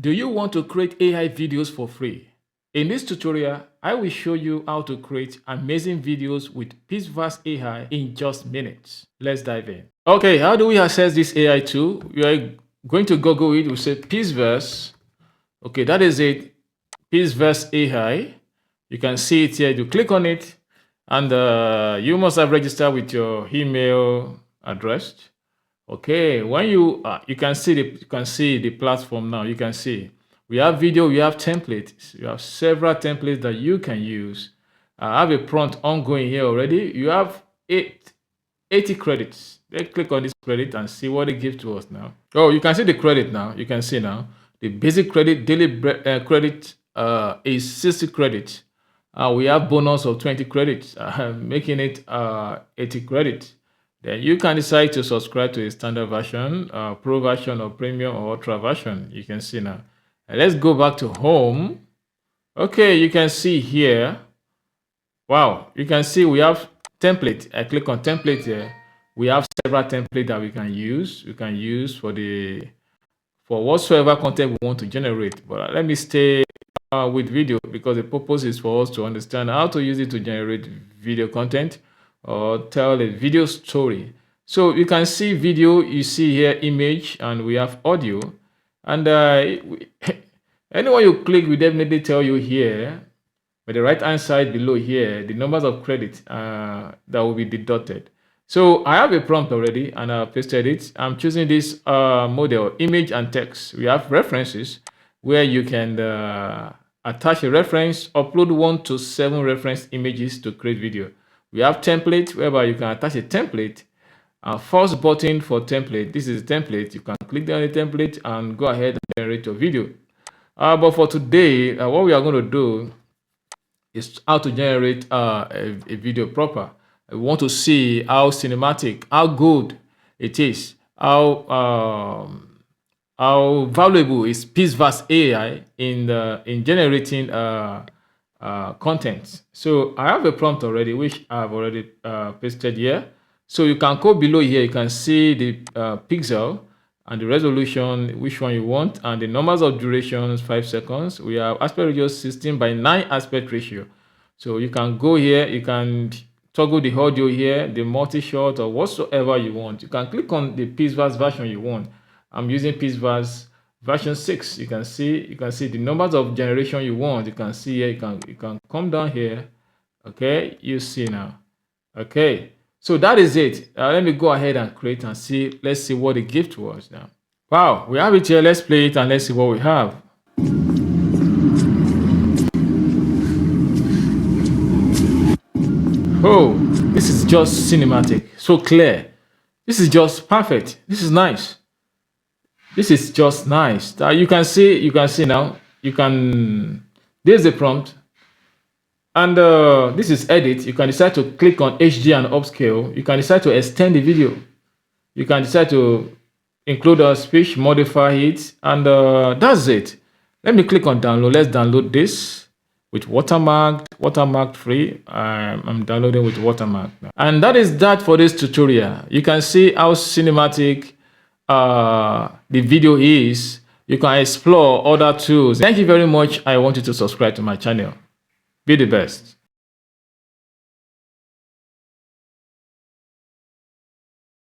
Do you want to create AI videos for free? In this tutorial, I will show you how to create amazing videos with Pixverse AI in just minutes. Let's dive in. Okay, how do we access this AI tool? We are going to Google it. We say Pixverse. Okay, that is it. Pixverse AI. You can see it here. You click on it, and you must have registered with your email address. Okay, when you can see the platform now. You can see we have video, we have templates, you have several templates that you can use. I have a prompt ongoing here already. You have 80 credits. Let's click on this credit and see what it gives to us now. Oh, you can see the credit now. You can see now the basic credit, daily credit is 60 credits. We have bonus of 20 credits, making it 80 credits. Then you can decide to subscribe to a standard version, pro version, or premium or ultra version. You can see now. Let's go back to home. Okay, you can see here. Wow, you can see we have template. I click on template here. We have several templates that we can use. We can use for whatsoever content we want to generate. But let me stay with video because the purpose is for us to understand how to use it to generate video content or tell a video story. So you can see video, you see here image, and we have audio. And anyone you click will definitely tell you here, by the right hand side below here, the numbers of credit that will be deducted. So I have a prompt already and I pasted it. I'm choosing this model, image and text. We have references where you can attach a reference, upload 1 to 7 reference images to create video. We have template whereby you can attach a template. First button for template. This is a template. You can click on the template and go ahead and generate your video. But for today, what we are going to do is how to generate a video proper. We want to see how cinematic, how good it is, how valuable is Pixverse AI in generating content. So I have a prompt already, which I've already pasted here. So you can go below here. You can see the pixel and the resolution, which one you want, and the numbers of durations, 5 seconds. We have aspect ratio 16:9 aspect ratio. So you can go here. You can toggle the audio here, the multi-shot, or whatsoever you want. You can click on the Pixverse version you want. I'm using Pixverse version 6. You can see the numbers of generation you want. You can see here. You can come down here. Okay, you see now. Okay, so that is it. Let me go ahead and create and see. Let's see what it gives to us now. Wow, we have it here. Let's play it and let's see what we have. Oh, this is just cinematic, so clear. This is just perfect. This is nice. This is just nice. You can see now. There's the prompt, and this is edit. You can decide to click on HD and upscale. You can decide to extend the video. You can decide to include a speech, modify it, and that's it. Let me click on download. Let's download this with watermark free. I'm downloading with watermark now. And that is that for this tutorial. You can see how cinematic the video is. You can explore other tools. Thank you very much. I want you to subscribe to my channel. Be the best.